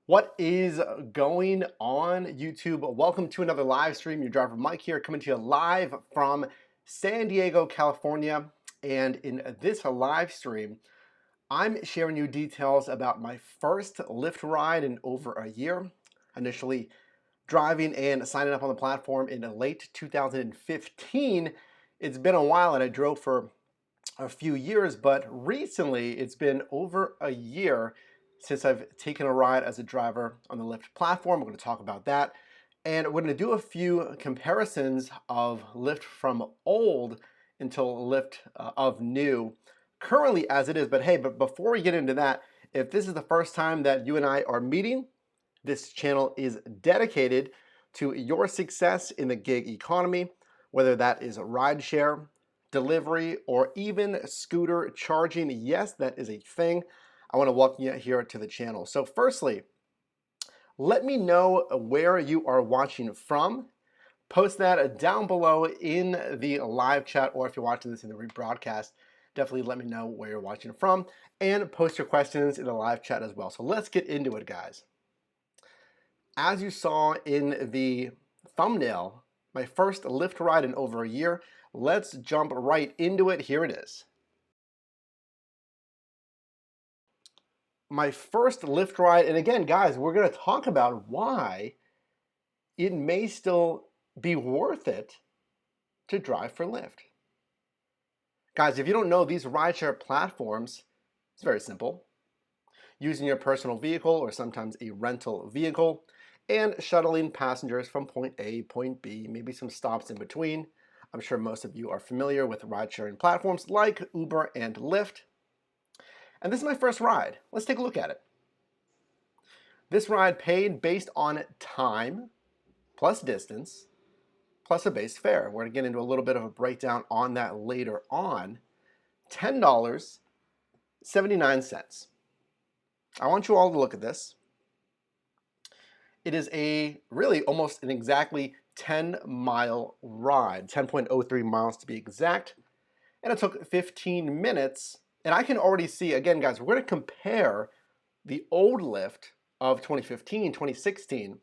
What is going on, YouTube? Welcome to another live stream. Your driver Mike here, coming to you live from San Diego, California. And in this live stream, I'm sharing you details about my first Lyft ride in over a year. Initially driving and signing up on the platform in late 2015. It's been a while and I drove for a few years, but recently it's been over a year since I've taken a ride as a driver on the Lyft platform. We're going to talk about that. And we're going to do a few comparisons of Lyft from old until Lyft of new, currently as it is. But hey, before we get into that, if this is the first time that you and I are meeting, this channel is dedicated to your success in the gig economy, whether that is a rideshare, delivery, or even scooter charging. Yes, that is a thing. I want to welcome you here to the channel. So firstly, let me know where you are watching from. Post that down below in the live chat, or if you're watching this in the rebroadcast, definitely let me know where you're watching from and post your questions in the live chat as well. So let's get into it, guys. As you saw in the thumbnail, my first Lyft ride in over a year. Let's jump right into it. Here it is. My first Lyft ride, and again, guys, we're going to talk about why it may still be worth it to drive for Lyft. Guys, if you don't know, these rideshare platforms, it's very simple. Using your personal vehicle or sometimes a rental vehicle and shuttling passengers from point A, point B, maybe some stops in between. I'm sure most of you are familiar with ride-sharing platforms like Uber and Lyft. And this is my first ride. Let's take a look at it. This ride paid based on time plus distance plus a base fare. We're going to get into a little bit of a breakdown on that later on. $10.79. I want you all to look at this. It is a really almost an exactly 10-mile ride, 10.03 miles to be exact. And it took 15 minutes. And I can already see, again, guys, we're going to compare the old Lyft of 2015, 2016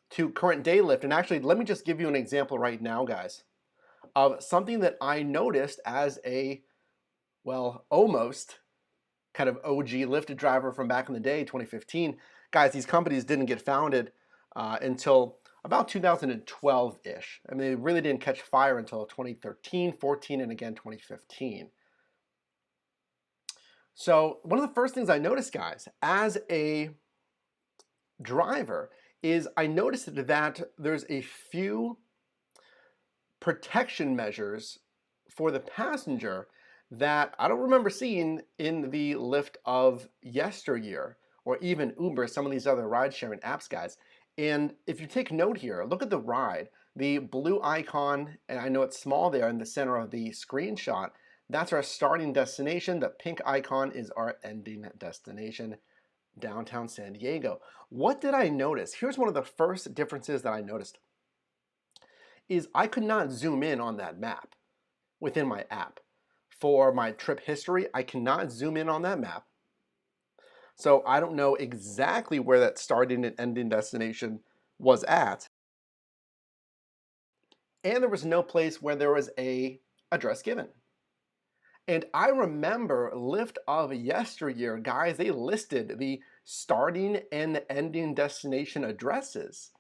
to current day Lyft. And actually, let me just give you an example right now, guys, of something that I noticed as a, well, almost kind of OG Lyft driver from back in the day, 2015. Guys, these companies didn't get founded until about 2012-ish. I mean, they really didn't catch fire until 2013, 14, and again 2015. So one of the first things I noticed, guys, as a driver is I noticed that there's a few protection measures for the passenger that I don't remember seeing in the Lyft of yesteryear or even Uber, some of these other ride-sharing apps, guys. And if you take note here, look at the ride. The blue icon, and I know it's small there in the center of the screenshot, that's our starting destination. The pink icon is our ending destination, downtown San Diego. What did I notice? Here's one of the first differences that I noticed is I could not zoom in on that map within my app. For my trip history, I cannot zoom in on that map. So I don't know exactly where that starting and ending destination was at. And there was no place where there was a address given. And I remember Lyft of yesteryear, guys, they listed the starting and ending destination addresses.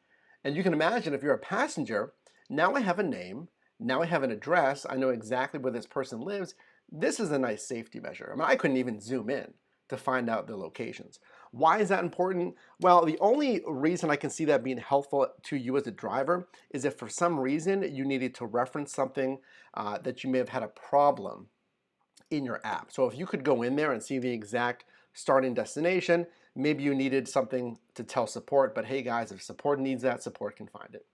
And you can imagine if you're a passenger, now I have a name, now I have an address, I know exactly where this person lives. This is a nice safety measure. I mean, I couldn't even zoom in to find out the locations. Why is that important? Well, the only reason I can see that being helpful to you as a driver is if for some reason you needed to reference something that you may have had a problem in your app. So if you could go in there and see the exact starting destination, maybe you needed something to tell support, but hey guys, if support needs that, support can find it.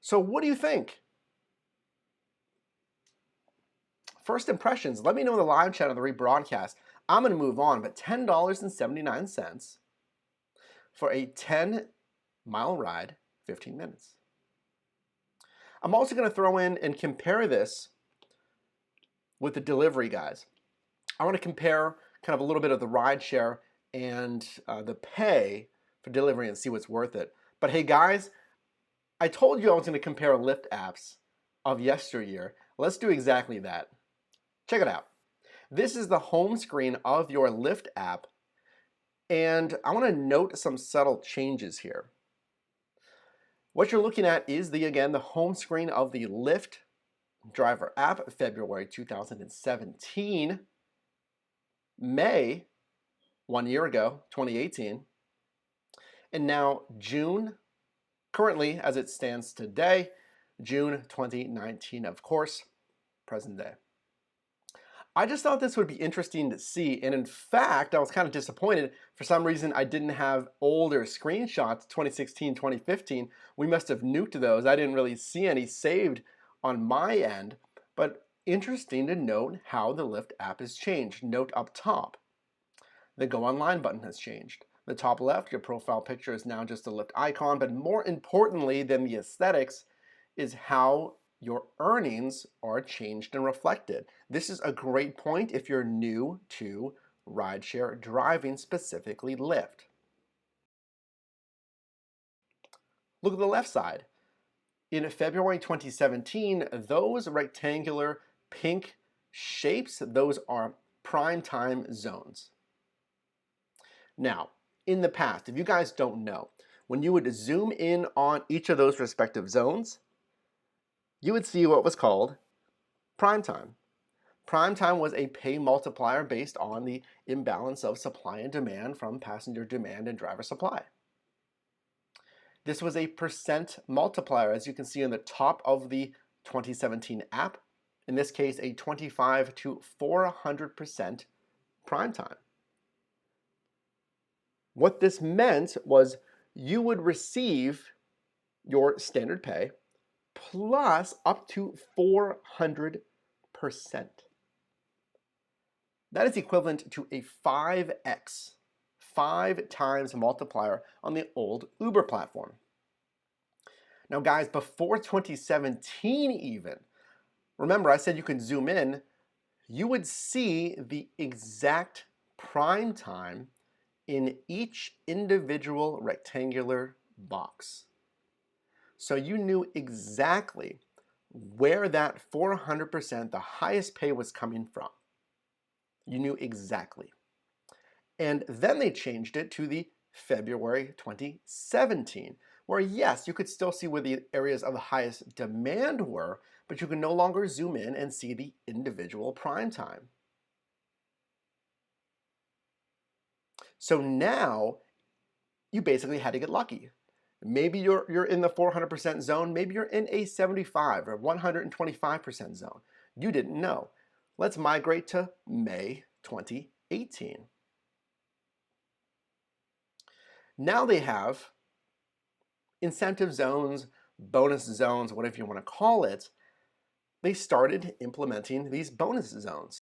So what do you think? First impressions, let me know in the live chat on the rebroadcast. I'm going to move on, but $10.79 for a 10-mile ride, 15 minutes. I'm also going to throw in and compare this with the delivery, guys. I want to compare kind of a little bit of the rideshare and the pay for delivery and see what's worth it. But hey guys, I told you I was going to compare Lyft apps of yesteryear. Let's do exactly that. Check it out. This is the home screen of your Lyft app, and I want to note some subtle changes here. What you're looking at is again, the home screen of the Lyft driver app, February 2017, May, 1 year ago, 2018, and now June, currently as it stands today, June 2019, of course, present day. I just thought this would be interesting to see, and in fact, I was kind of disappointed. For some reason, I didn't have older screenshots, 2016, 2015. We must have nuked those. I didn't really see any saved on my end, but interesting to note how the Lyft app has changed. Note up top, the Go Online button has changed. The top left, your profile picture is now just a Lyft icon, but more importantly than the aesthetics is how your earnings are changed and reflected. This is a great point if you're new to rideshare driving, specifically Lyft. Look at the left side. In February 2017, those rectangular pink shapes, those are prime time zones. Now, in the past, if you guys don't know, when you would zoom in on each of those respective zones, you would see what was called prime time. Prime time was a pay multiplier based on the imbalance of supply and demand from passenger demand and driver supply. This was a percent multiplier, as you can see on the top of the 2017 app. In this case, a 25 to 400% prime time. What this meant was you would receive your standard pay plus up to 400%. That is equivalent to a 5x, 5 times multiplier on the old Uber platform. Now guys, before 2017 even, remember I said you could zoom in, you would see the exact prime time in each individual rectangular box. So you knew exactly where that 400%, the highest pay, was coming from. You knew exactly. And then they changed it to the February 2017, where yes, you could still see where the areas of the highest demand were, but you can no longer zoom in and see the individual prime time. So now you basically had to get lucky. Maybe you're in the 400% zone, maybe you're in a 75 or 125% zone. You didn't know. Let's migrate to May 2018. Now they have incentive zones, bonus zones, whatever you want to call it. They started implementing these bonus zones,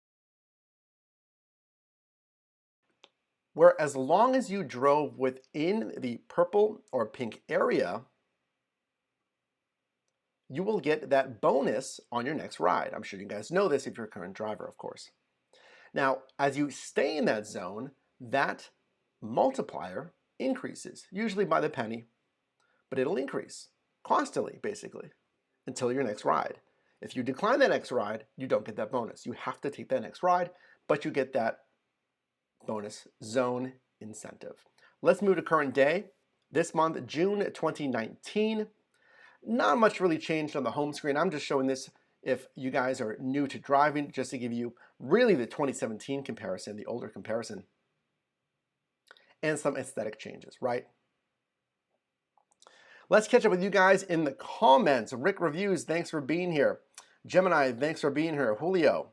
where as long as you drove within the purple or pink area, you will get that bonus on your next ride. I'm sure you guys know this if you're a current driver, of course. Now, as you stay in that zone, that multiplier increases, usually by the penny, but it'll increase constantly, basically, until your next ride. If you decline that next ride, you don't get that bonus. You have to take that next ride, but you get that bonus zone incentive. Let's move to current day. This month, June 2019. Not much really changed on the home screen. I'm just showing this if you guys are new to driving, just to give you really the 2017 comparison, the older comparison, and some aesthetic changes, right? Let's catch up with you guys in the comments. Rick Reviews, thanks for being here. Gemini, thanks for being here. Julio.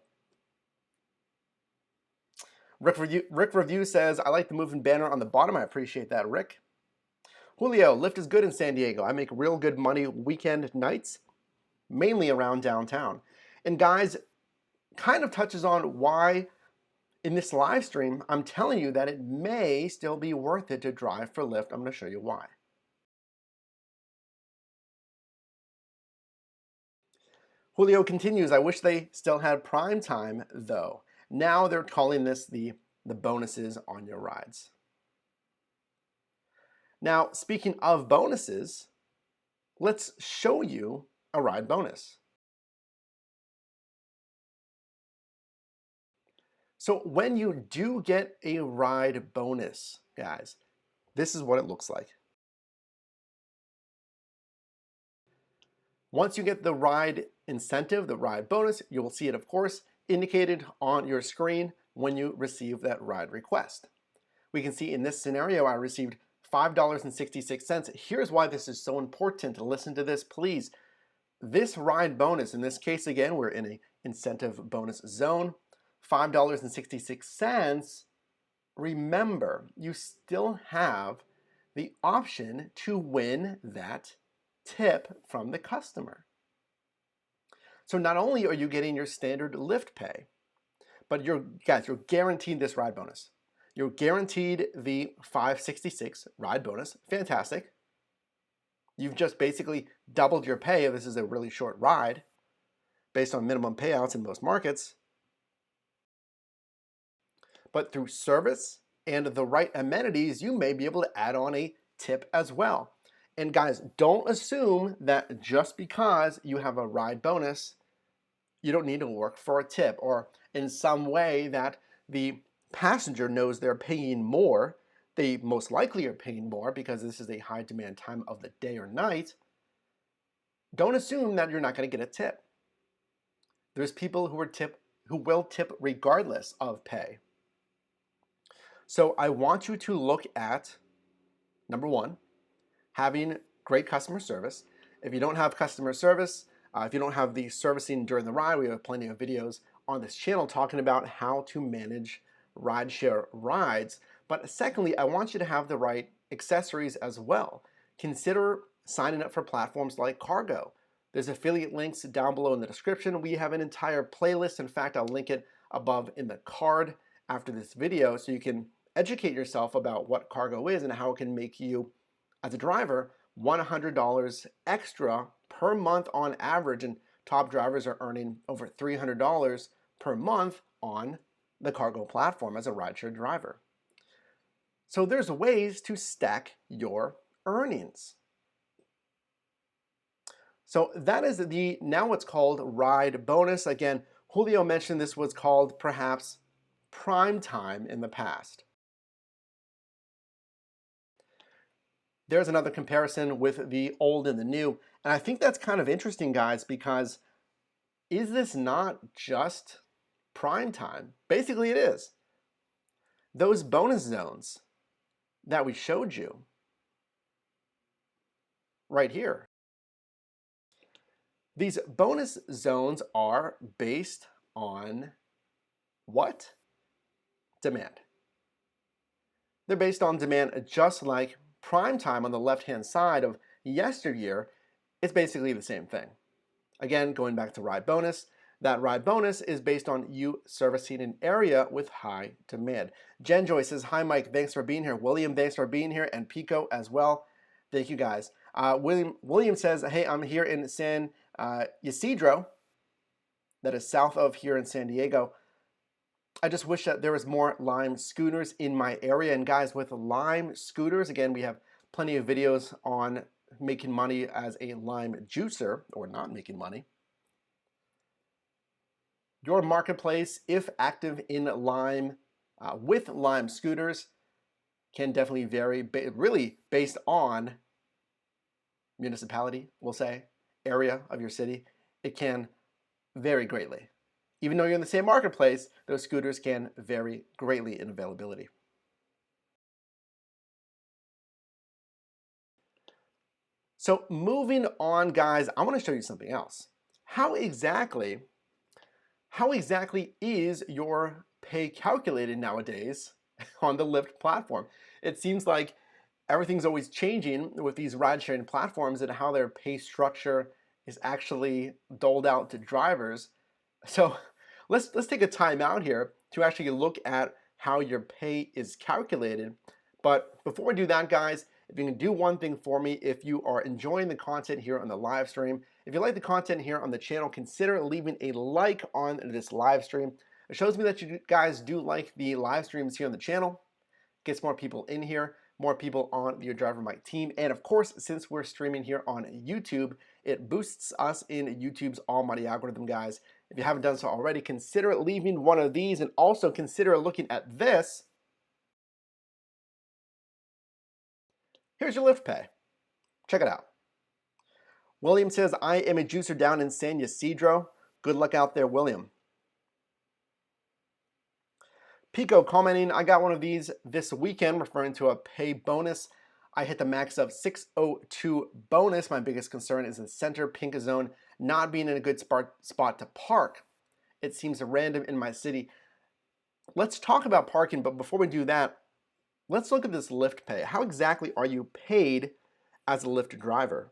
Rick Review says, I like the moving banner on the bottom. I appreciate that, Rick. Julio, Lyft is good in San Diego. I make real good money weekend nights, mainly around downtown. And guys, kind of touches on why in this live stream, I'm telling you that it may still be worth it to drive for Lyft. I'm going to show you why. Julio continues, I wish they still had prime time though. Now they're calling this the bonuses on your rides. Now, speaking of bonuses, let's show you a ride bonus. So when you do get a ride bonus, guys, this is what it looks like. Once you get the ride incentive, the ride bonus, you will see it, of course, indicated on your screen when you receive that ride request. We can see in this scenario, I received $5.66. Here's why this is so important. Listen to this, please. This ride bonus, in this case, again, we're in an incentive bonus zone, $5.66. Remember, you still have the option to win that tip from the customer. So not only are you getting your standard Lyft pay, but you're guaranteed this ride bonus. You're guaranteed the $5.66 ride bonus. Fantastic. You've just basically doubled your pay if this is a really short ride based on minimum payouts in most markets. But through service and the right amenities, you may be able to add on a tip as well. And guys, don't assume that just because you have a ride bonus, you don't need to work for a tip, or in some way that the passenger knows they're paying more. They most likely are paying more because this is a high demand time of the day or night. Don't assume that you're not going to get a tip. There's people who will tip regardless of pay. So I want you to look at, number one, having great customer service. If you don't have customer service, if you don't have the servicing during the ride, we have plenty of videos on this channel talking about how to manage rideshare rides. But secondly, I want you to have the right accessories as well. Consider signing up for platforms like Cargo. There's affiliate links down below in the description. We have an entire playlist. In fact, I'll link it above in the card after this video so you can educate yourself about what Cargo is and how it can make you, as a driver, $100 extra per month on average, and top drivers are earning over $300 per month on the Cargo platform as a rideshare driver. So there's ways to stack your earnings. So that is now what's called ride bonus. Again, Julio mentioned this was called perhaps prime time in the past. There's another comparison with the old and the new. And I think that's kind of interesting, guys, because is this not just prime time? Basically, it is. Those bonus zones that we showed you right here, these bonus zones are based on what? Demand. They're based on demand, just like prime time on the left-hand side of yesteryear. It's basically the same thing. Again, going back to ride bonus, that ride bonus is based on you servicing an area with high demand. Jen Joy says, hi Mike, thanks for being here. William, thanks for being here, and Pico as well. Thank you guys. William says, hey, I'm here in San Ysidro, that is south of here in San Diego. I just wish that there was more Lime scooters in my area. And guys, with Lime scooters, again, we have plenty of videos on making money as a Lime juicer, or not making money. Your marketplace, if active in Lime, with Lime scooters, can definitely vary, really based on municipality, we'll say, area of your city. It can vary greatly. Even though you're in the same marketplace, those scooters can vary greatly in availability. So moving on, guys, I want to show you something else. How exactly is your pay calculated nowadays on the Lyft platform? It seems like everything's always changing with these ride-sharing platforms and how their pay structure is actually doled out to drivers. So let's take a time out here to actually look at how your pay is calculated. But before we do that, guys, if you can do one thing for me, if you are enjoying the content here on the live stream, if you like the content here on the channel, consider leaving a like on this live stream. It shows me that you guys do like the live streams here on the channel, gets more people in here. more people on the Your Driver Mike team. And of course, since we're streaming here on YouTube, it boosts us in YouTube's almighty algorithm, guys. If you haven't done so already, consider leaving one of these, and also consider looking at this. Here's your Lyft pay. Check it out. William says, I am a juicer down in San Ysidro. Good luck out there, William. Pico commenting, I got one of these this weekend, referring to a pay bonus. I hit the max of 602 bonus. My biggest concern is the center pink zone not being in a good spot to park. It seems random in my city. Let's talk about parking, but before we do that, let's look at this Lyft pay. How exactly are you paid as a Lyft driver?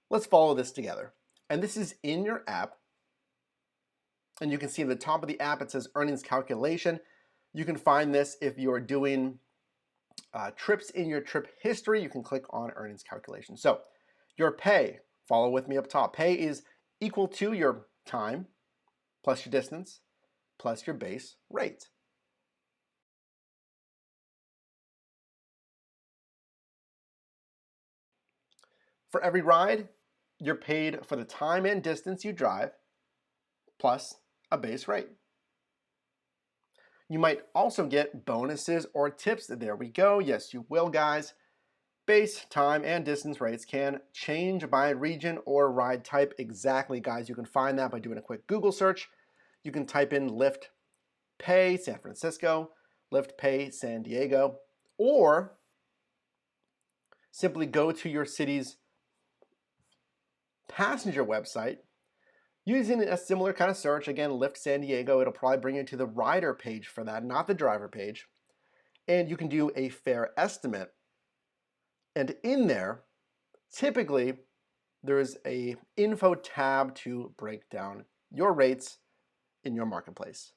Let's follow this together. And this is in your app. And you can see at the top of the app, it says earnings calculation. You can find this if you're doing trips in your trip history. You can click on earnings calculation. So your pay, follow with me up top. Pay is equal to your time plus your distance plus your base rate. For every ride, you're paid for the time and distance you drive plus a base rate. You might also get bonuses or tips. There we go. Yes, you will, guys. Base, time, and distance rates can change by region or ride type. Exactly, guys. You can find that by doing a quick Google search. You can type in Lyft Pay San Francisco, Lyft Pay San Diego, or simply go to your city's passenger website. Using a similar kind of search, again, Lyft San Diego, it'll probably bring you to the rider page for that, not the driver page. And you can do a fare estimate. And in there, typically, there's a info tab to break down your rates in your marketplace.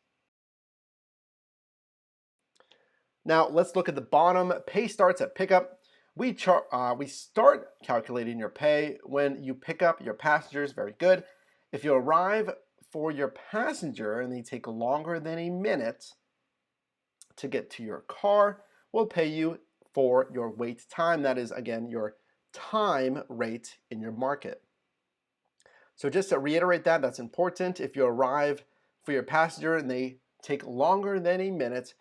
Now, let's look at the bottom. Pay starts at pickup. We start calculating your pay when you pick up your passengers. Very good. If you arrive for your passenger and they take longer than a minute to get to your car, we'll pay you for your wait time. That is, again, your time rate in your market. So just to reiterate that, that's important. If you arrive for your passenger and they take longer than a minute,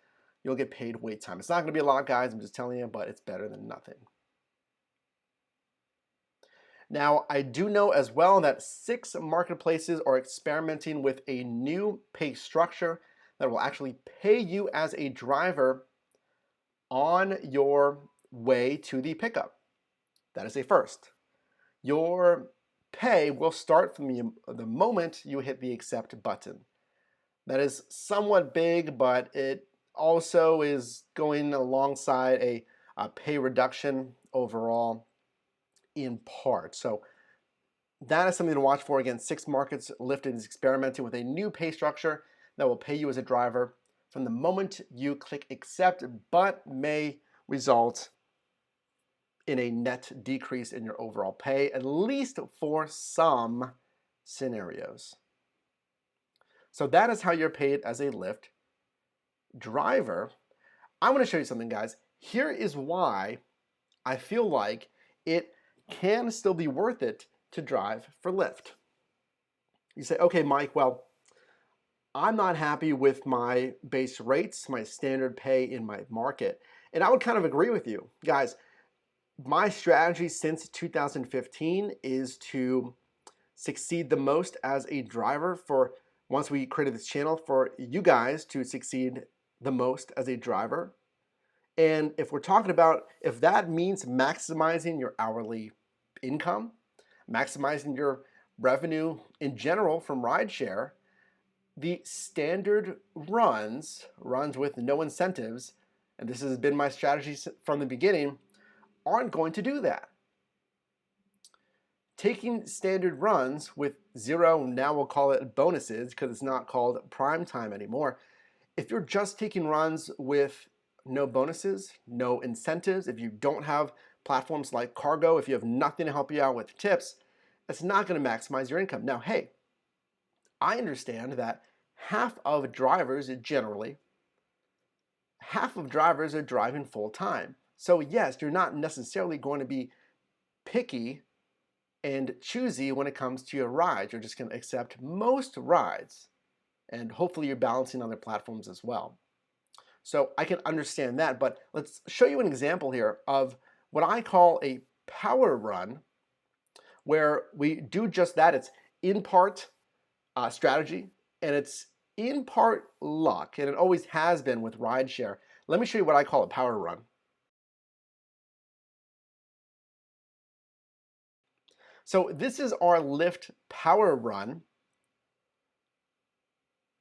you'll get paid wait time. It's not going to be a lot, guys. I'm just telling you, but it's better than nothing. Now, I do know as well that 6 marketplaces are experimenting with a new pay structure that will actually pay you as a driver on your way to the pickup. That is a first. Your pay will start from the moment you hit the accept button. That is somewhat big, but it also is going alongside a pay reduction overall in part. So that is something to watch for. Again, 6 markets, Lyft is experimenting with a new pay structure that will pay you as a driver from the moment you click accept, but may result in a net decrease in your overall pay, at least for some scenarios. So that is how you're paid as a Lyft driver. I'm going to show you something, guys. Here is why I feel like it can still be worth it to drive for Lyft. You say, okay, Mike, well, I'm not happy with my base rates, my standard pay in my market. And I would kind of agree with you. Guys, my strategy since 2015 is to succeed the most as a driver for, once we created this channel, for you guys to succeed the most as a driver. And if we're talking about, if that means maximizing your hourly income, maximizing your revenue in general from rideshare, the standard runs with no incentives, and this has been my strategy from the beginning, aren't going to do that. Taking standard runs with 0, now we'll call it bonuses because it's not called prime time anymore. If you're just taking runs with no bonuses, no incentives, if you don't have platforms like Cargo, if you have nothing to help you out with tips, That's not going to maximize your income. Now, hey, I understand that half of drivers generally, half of drivers are driving full time. So yes, you're not necessarily going to be picky and choosy when it comes to your rides. You're just going to accept most rides, and hopefully you're balancing other platforms as well. So I can understand that, but let's show you an example here of what I call a power run, where we do just that. It's in part strategy, and it's in part luck, and it always has been with rideshare. Let me show you what I call a power run. So this is our Lyft power run.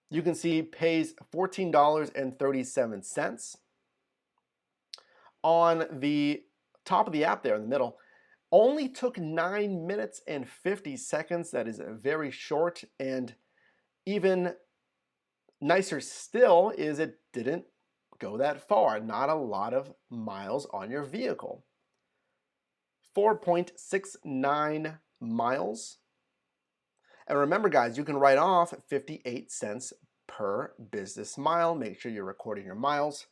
You can see pays $14.37. On the top of the app there in the middle, only took 9 minutes and 50 seconds. That is very short, and even nicer still is it didn't go that far. Not a lot of miles on your vehicle. 4.69 miles. And remember, guys, you can write off 58 cents per business mile. Make sure you're recording your miles.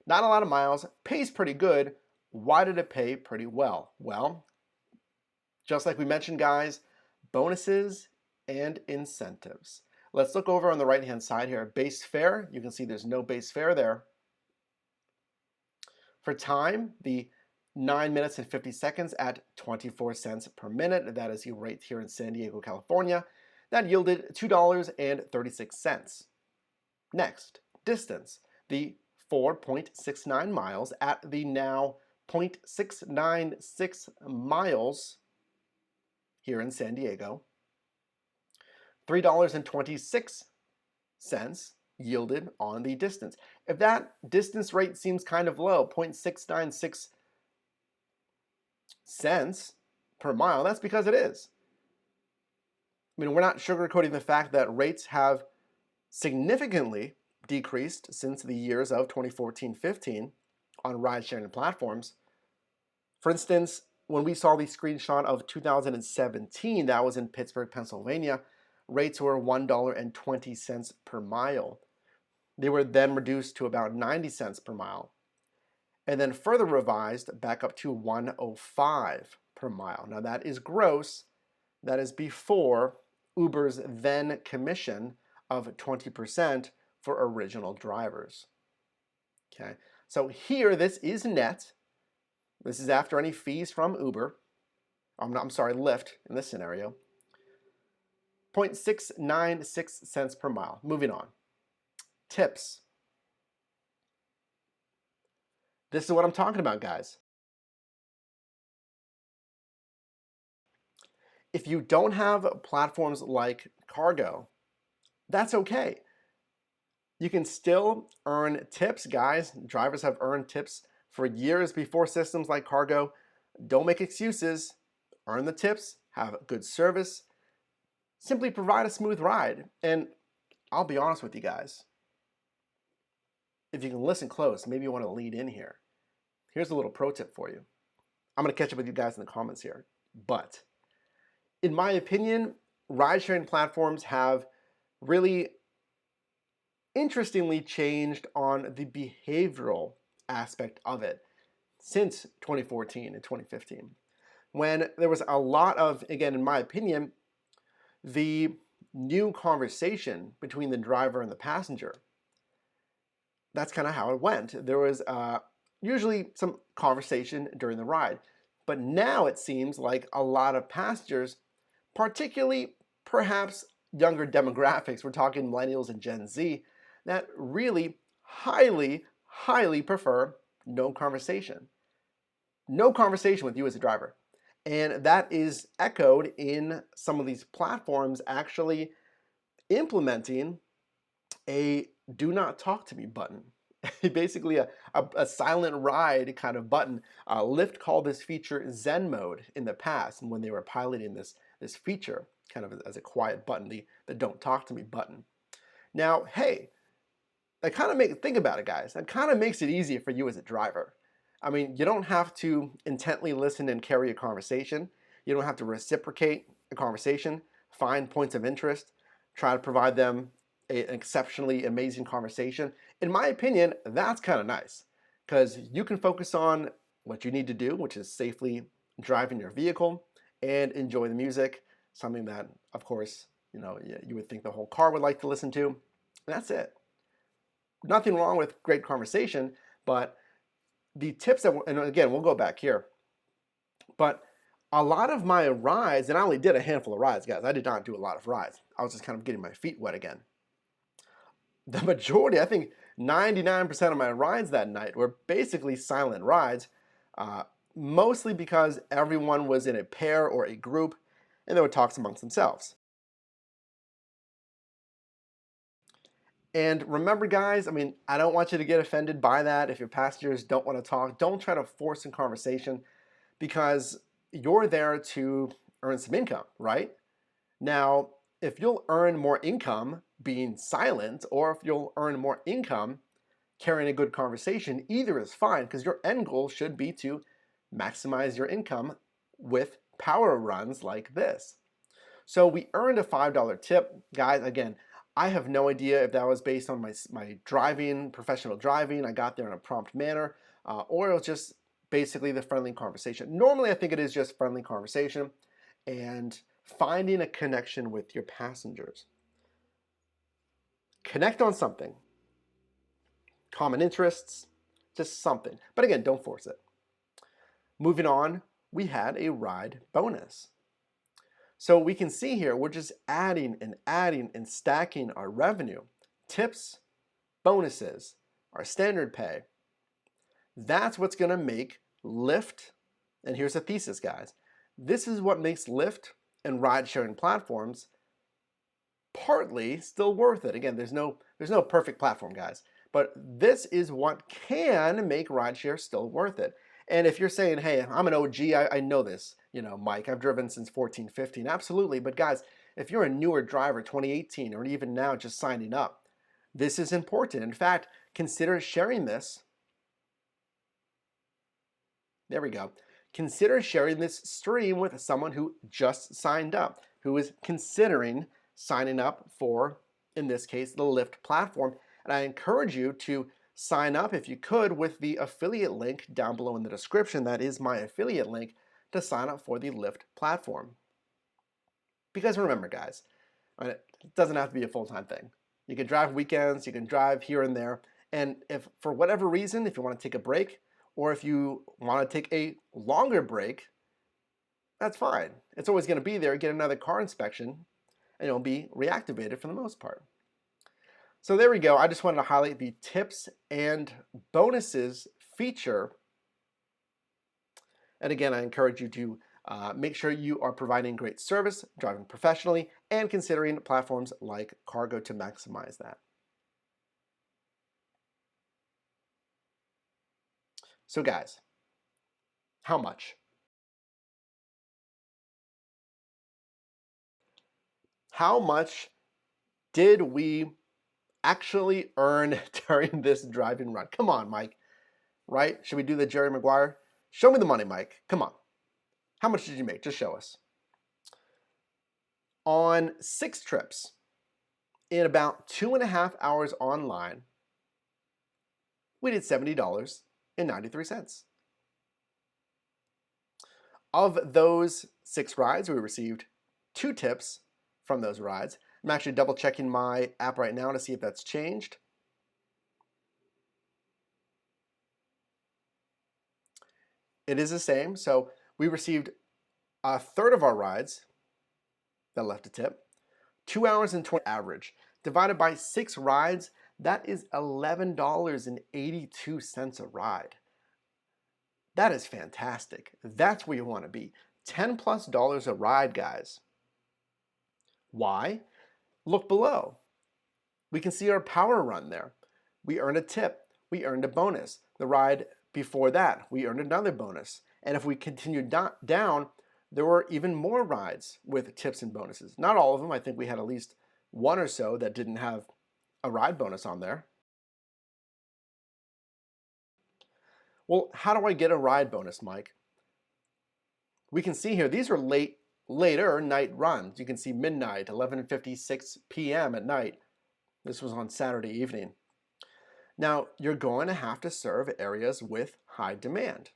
Not a lot of miles, pays pretty good. Why did it pay pretty well? Well, just like we mentioned, guys, bonuses and incentives. Let's look over on the right-hand side here. Base fare, you can see there's no base fare there. For time, the 9 minutes and 50 seconds at 24 cents per minute. That is right here in San Diego, California. That yielded $2.36. Next, distance. The 4.69 miles at the now 0.696 miles here in San Diego. $3.26 yielded on the distance. If that distance rate seems kind of low, 0.696 cents per mile, that's because it is. I mean, we're not sugarcoating the fact that rates have significantly decreased since the years of 2014-15 on ride-sharing platforms. For instance, when we saw the screenshot of 2017, that was in Pittsburgh, Pennsylvania, rates were $1.20 per mile. They were then reduced to about 90 cents per mile, and then further revised back up to 105 per mile. Now that is gross. That is before Uber's then commission of 20% for original drivers. Okay, so here this is net. This is after any fees from Uber. I'm sorry, Lyft in this scenario. 0.696 cents per mile. Moving on. Tips. This is what I'm talking about, guys. If you don't have platforms like Cargo, that's okay. You can still earn tips, guys. Drivers have earned tips for years before systems like Cargo. Don't make excuses. Earn the tips, have good service, simply provide a smooth ride. And I'll be honest with you guys. If you can listen close, maybe you want to lead in here. Here's a little pro tip for you. I'm going to catch up with you guys in the comments here. But in my opinion, ride-sharing platforms have really interestingly changed on the behavioral aspect of it since 2014 and 2015, when there was a lot of, again, in my opinion, the new conversation between the driver and the passenger. That's kind of how it went. There was usually some conversation during the ride, but now it seems like a lot of passengers, particularly perhaps younger demographics, we're talking millennials and Gen Z, that really highly prefer no conversation. No conversation with you as a driver. And that is echoed in some of these platforms actually implementing a do not talk to me button. Basically a silent ride kind of button. Lyft called this feature Zen mode in the past, and when they were piloting this feature kind of as a quiet button, the don't talk to me button. Now, hey, that kind of think about it, guys. That kind of makes it easier for you as a driver. I mean, you don't have to intently listen and carry a conversation. You don't have to reciprocate a conversation, find points of interest, try to provide them an exceptionally amazing conversation. In my opinion, that's kind of nice because you can focus on what you need to do, which is safely driving your vehicle and enjoy the music, something that, of course, you would think the whole car would like to listen to. And that's it. Nothing wrong with great conversation, but the tips that, and again, we'll go back here, but a lot of my rides, and I only did a handful of rides, guys. I did not do a lot of rides. I was just kind of getting my feet wet again. The majority, I think 99% of my rides that night were basically silent rides, uh, mostly because everyone was in a pair or a group and they would talk amongst themselves. And remember, guys, I mean, I don't want you to get offended by that. If your passengers don't want to talk, don't try to force a conversation because you're there to earn some income, right? Now, if you'll earn more income being silent, or if you'll earn more income carrying a good conversation, either is fine because your end goal should be to maximize your income with power runs like this. So we earned a $5 tip. Guys, again, I have no idea if that was based on my driving, professional driving. I got there in a prompt manner, or it was just basically the friendly conversation. Normally, I think it is just friendly conversation and finding a connection with your passengers. Connect on something, common interests, just something. But again, don't force it. Moving on, we had a ride bonus. So we can see here, we're just adding and stacking our revenue. Tips, bonuses, our standard pay. That's what's going to make Lyft, and here's a thesis, guys. This is what makes Lyft and ride-sharing platforms partly still worth it. Again, there's no perfect platform, guys, but this is what can make rideshare still worth it. And if you're saying, hey, I'm an OG, I know this, Mike, I've driven since 14, 15, absolutely. But guys, if you're a newer driver, 2018, or even now just signing up, this is important. In fact, consider sharing this. There we go. Consider sharing this stream with someone who just signed up, who is considering signing up for, in this case, the Lyft platform. And I encourage you to sign up if you could with the affiliate link down below in the description. That is my affiliate link to sign up for the Lyft platform. Because remember, guys, it doesn't have to be a full-time thing. You can drive weekends, you can drive here and there, and if for whatever reason, if you want to take a break, or if you want to take a longer break, that's fine. It's always going to be there. Get another car inspection, and it'll be reactivated for the most part. So there we go. I just wanted to highlight the tips and bonuses feature. And again, I encourage you to make sure you are providing great service, driving professionally, and considering platforms like Cargo to maximize that. So guys, how much? How much did we actually earn during this driving run? Come on, Mike, right? Should we do the Jerry Maguire? Show me the money, Mike. Come on. How much did you make? Just show us. On 6 trips, in about 2.5 hours online, we did $70.93. Of those 6 rides, we received 2 tips from those rides. I'm actually double checking my app right now to see if that's changed. It is the same. So we received a third of our rides that left a tip. 2 hours and 20 average. Divided by 6 rides, that is $11.82 a ride. That is fantastic. That's where you want to be. $10+ a ride, guys. Why? Look below. We can see our power run there. We earned a tip. We earned a bonus. The ride before that, we earned another bonus. And if we continue down, there were even more rides with tips and bonuses. Not all of them. I think we had at least one or so that didn't have a ride bonus on there. Well, how do I get a ride bonus, Mike? we can see here, these are later night runs. You can see midnight, 11:56 p.m. at night. This was on Saturday evening. Now, you're going to have to serve areas with high demand.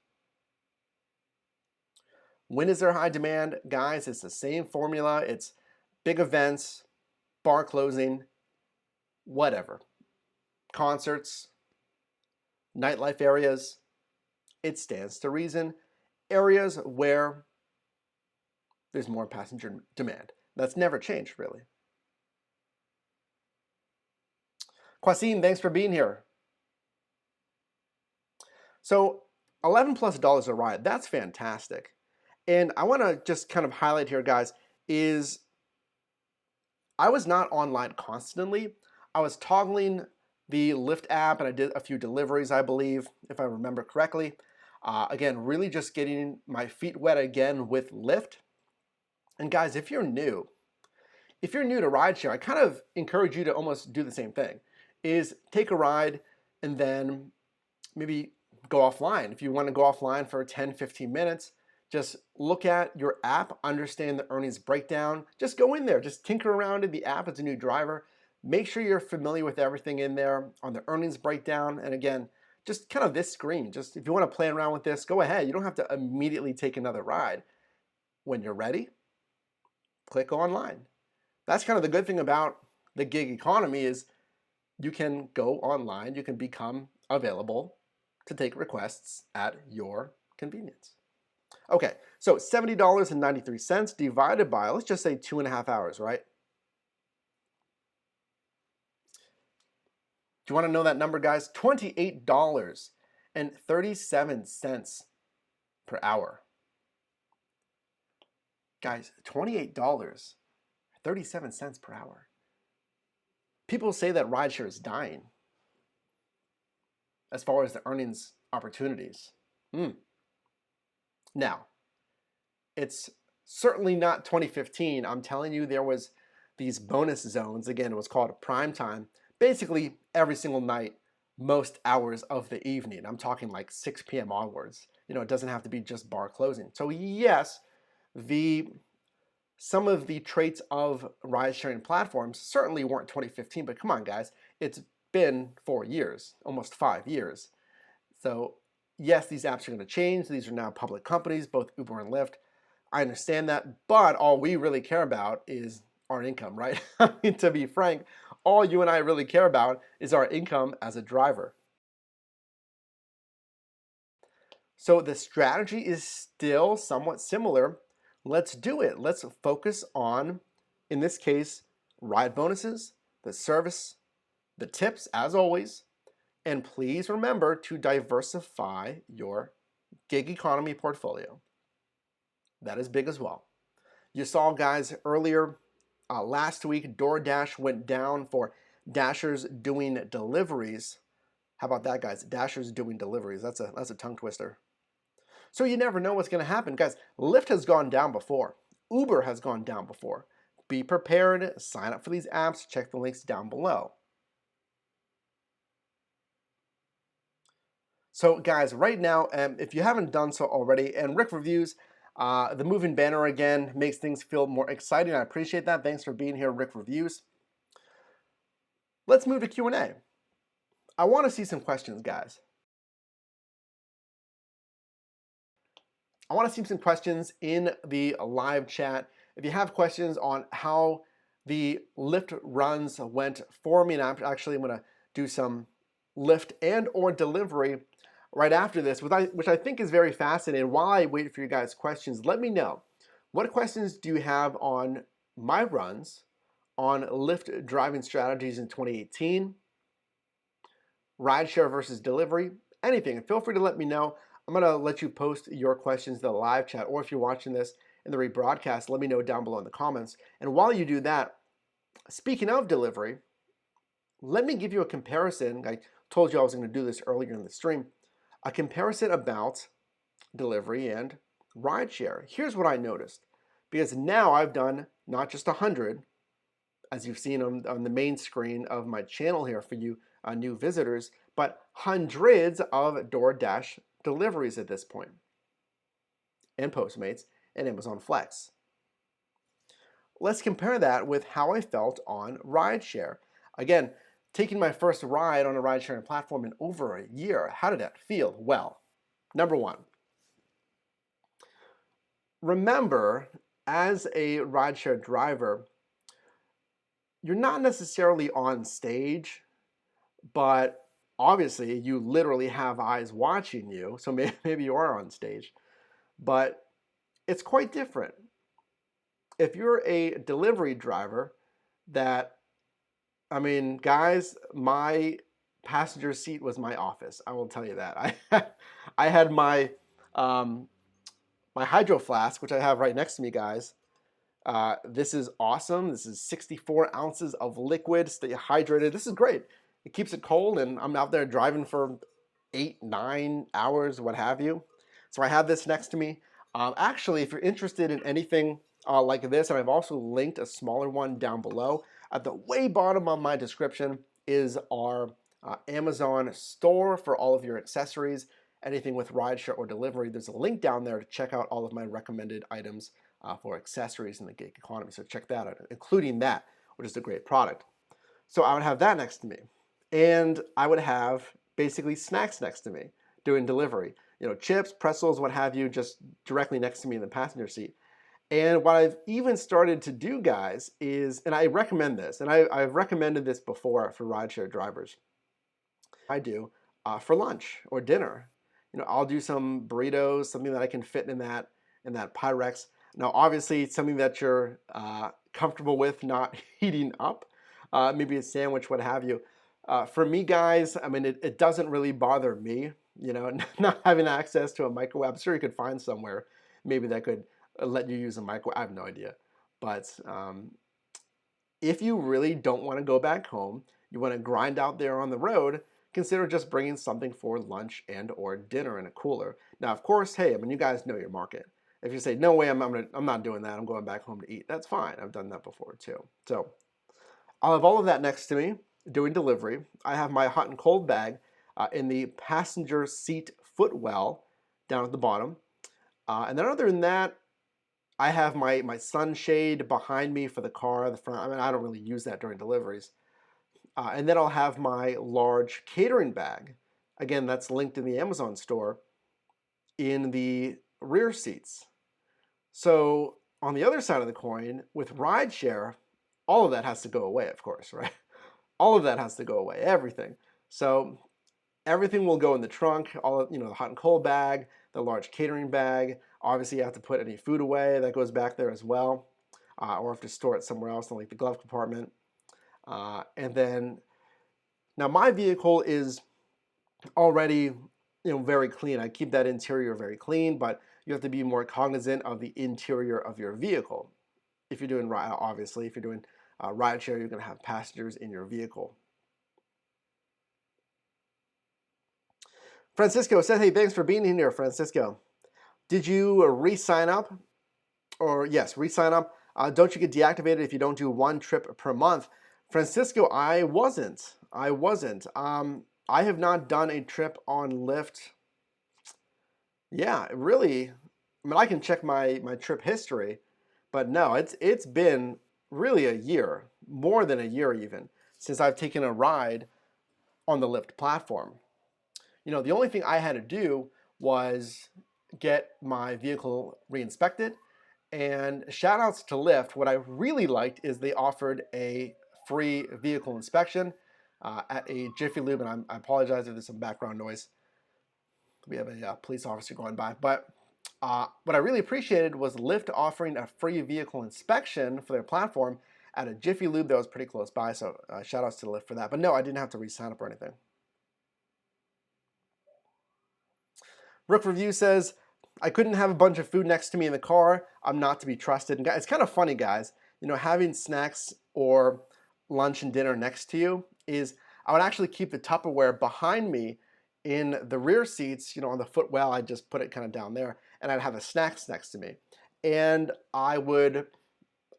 When is there high demand? Guys, it's the same formula. It's big events, bar closing, whatever. Concerts, nightlife areas. It stands to reason. Areas where there's more passenger demand. That's never changed, really. Quasim, thanks for being here. So $11+ a ride, that's fantastic. And I want to just kind of highlight here, guys, is I was not online constantly. I was toggling the Lyft app and I did a few deliveries, I believe, if I remember correctly. Again, really just getting my feet wet again with Lyft. And guys, if you're new to rideshare, I kind of encourage you to almost do the same thing, is take a ride and then maybe go offline. If you want to go offline for 10, 15 minutes, just look at your app, understand the earnings breakdown. Just go in there, just tinker around in the app as a new driver. Make sure you're familiar with everything in there on the earnings breakdown. And again, just kind of this screen. Just if you want to play around with this, go ahead. You don't have to immediately take another ride. When you're ready, click online. That's kind of the good thing about the gig economy is you can go online, you can become available to take requests at your convenience. Okay, so $70.93 divided by, let's just say 2.5 hours, right? Do you want to know that number, guys? $28.37 per hour. Guys, $28.37 per hour. People say that rideshare is dying as far as the earnings opportunities. Now, it's certainly not 2015. I'm telling you, there was these bonus zones. Again, it was called a prime time. Basically, every single night, most hours of the evening. I'm talking like 6 p.m. onwards. You know, it doesn't have to be just bar closing. So yes, some of the traits of ride-sharing platforms certainly weren't 2015, but come on, guys, it's been 4 years, almost 5 years. So yes, these apps are going to change. These are now public companies, both Uber and Lyft. I understand that, but all we really care about is our income, right? I mean, to be frank, all you and I really care about is our income as a driver. So the strategy is still somewhat similar. Let's do it. Let's focus on, in this case, ride bonuses, the service, the tips, as always. And please remember to diversify your gig economy portfolio. That is big as well. You saw, guys, earlier last week, DoorDash went down for Dashers doing deliveries. How about that, guys? Dashers doing deliveries. That's a tongue twister. So you never know what's going to happen. Guys, Lyft has gone down before. Uber has gone down before. Be prepared. Sign up for these apps. Check the links down below. So guys, right now, if you haven't done so already, and Rick Reviews, the moving banner again makes things feel more exciting. I appreciate that. Thanks for being here, Rick Reviews. Let's move to Q&A. I want to see some questions, guys. I want to see some questions in the live chat. If you have questions on how the Lyft runs went for me, and I'm going to do some Lyft and or delivery right after this, which I think is very fascinating. While I wait for you guys' questions, let me know. What questions do you have on my runs, on Lyft driving strategies in 2018, rideshare versus delivery, anything? Feel free to let me know. I'm going to let you post your questions in the live chat, or if you're watching this in the rebroadcast, let me know down below in the comments. And while you do that, speaking of delivery, let me give you a comparison. I told you I was going to do this earlier in the stream. A comparison about delivery and rideshare. Here's what I noticed. Because now I've done not just 100, as you've seen on the main screen of my channel here for you new visitors, but hundreds of DoorDash deliveries at this point, and Postmates. and Amazon Flex. Let's compare that with how I felt on Rideshare. Again, taking my first ride on a ride-sharing platform in over a year, how did that feel? Well, number one, remember, as a rideshare driver, you're not necessarily on stage, but obviously you literally have eyes watching you, so maybe you are on stage, but it's quite different. If you're a delivery driver that, I mean, guys, my passenger seat was my office. I will tell you that. I had um, my hydro flask, which I have right next to me, guys. This is awesome. This is 64 ounces of liquid. Stay hydrated. This is great. It keeps it cold, and I'm out there driving for 8, 9 hours, what have you. So I have this next to me. Actually, if you're interested in anything like this, and I've also linked a smaller one down below, at the way bottom of my description is our Amazon store for all of your accessories, anything with rideshare or delivery. There's a link down there to check out all of my recommended items for accessories in the gig economy. So check that out, including that, which is a great product. So I would have that next to me. And I would have basically snacks next to me doing delivery. You know, chips, pretzels, what have you, just directly next to me in the passenger seat. And what I've even started to do, guys, is, and I recommend this, and I've recommended this before for rideshare drivers. I do for lunch or dinner. You know, I'll do some burritos, something that I can fit in that Pyrex. Now, obviously, something that you're comfortable with not heating up, maybe a sandwich, what have you. For me, guys, I mean, it doesn't really bother me, you know, not having access to a microwave. I'm sure you could find somewhere maybe that could let you use a microwave. I have no idea. But if you really don't want to go back home, you want to grind out there on the road, consider just bringing something for lunch and or dinner in a cooler. Now, of course, hey, I mean, you guys know your market. If you say, no way, I'm not doing that, I'm going back home to eat, that's fine. I've done that before too. So I'll have all of that next to me doing delivery. I have my hot and cold bag in the passenger seat footwell down at the bottom. And then other than that, I have my sunshade behind me for the car, the front. I mean, I don't really use that during deliveries. And then I'll have my large catering bag. Again, that's linked in the Amazon store in the rear seats. So on the other side of the coin, with rideshare, all of that has to go away, of course, right? All of that has to go away, everything. So everything will go in the trunk, all of, you know, the hot and cold bag, the large catering bag. Obviously, you have to put any food away. That goes back there as well. Or have to store it somewhere else in like the glove compartment. And then, now my vehicle is already, you know, very clean. I keep that interior very clean, but you have to be more cognizant of the interior of your vehicle. If you're doing, obviously, if you're doing rideshare, you're going to have passengers in your vehicle. Francisco says, hey, thanks for being in here, Francisco. Did you re-sign up? Or yes, re-sign up. Don't you get deactivated if you don't do one trip per month? Francisco, I wasn't. I have not done a trip on Lyft. Yeah, really. I mean, I can check my trip history, but no, it's been really a year, more than a year even, since I've taken a ride on the Lyft platform. You know, the only thing I had to do was get my vehicle re-inspected. And shout outs to Lyft. What I really liked is they offered a free vehicle inspection at a Jiffy Lube, and I apologize if there's some background noise. We have a police officer going by. But what I really appreciated was Lyft offering a free vehicle inspection for their platform at a Jiffy Lube that was pretty close by. So shout outs to Lyft for that. But no, I didn't have to re-sign up or anything. Rook Review says, I couldn't have a bunch of food next to me in the car. I'm not to be trusted. And it's kind of funny, guys. You know, having snacks or lunch and dinner next to you is, I would actually keep the Tupperware behind me in the rear seats, you know, on the footwell. I just put it kind of down there, and I'd have the snacks next to me. And I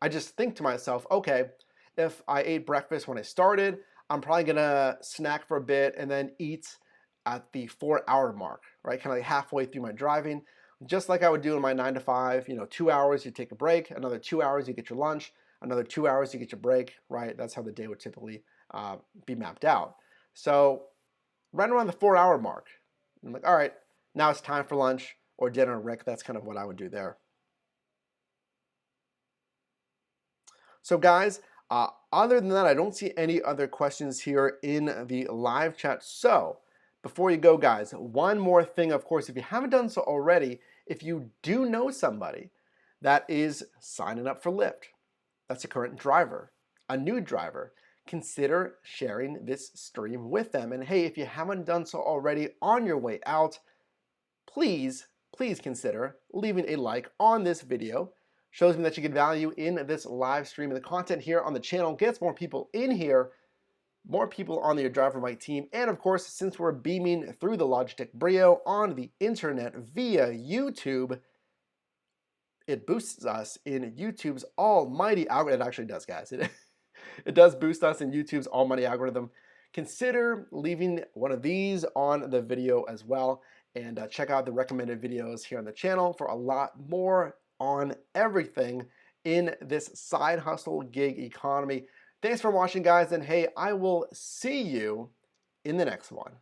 just think to myself, okay, if I ate breakfast when I started, I'm probably gonna snack for a bit and then eat at the 4-hour mark, right? Kind of like halfway through my driving. just like I would do in my 9 to 5, 2 hours you take a break, another 2 hours you get your lunch, another 2 hours you get your break, right? That's how the day would typically be mapped out. So right around the 4 hour mark, I'm like, all right, now it's time for lunch or dinner, Rick. That's kind of what I would do there. So guys, other than that, I don't see any other questions here in the live chat. So before you go, guys, one more thing, of course, if you haven't done so already, if you do know somebody that is signing up for Lyft, that's a current driver, a new driver, consider sharing this stream with them. And hey, if you haven't done so already on your way out, please consider leaving a like on this video. Shows me that you get value in this live stream, and the content here on the channel gets more people in here, more people on the Driver Mike team, and of course, since we're beaming through the Logitech Brio on the internet via YouTube, it boosts us in YouTube's almighty algorithm. It actually does, guys. It does boost us in YouTube's almighty algorithm. Consider leaving one of these on the video as well, and check out the recommended videos here on the channel for a lot more on everything in this side hustle gig economy. Thanks for watching, guys, and hey, I will see you in the next one.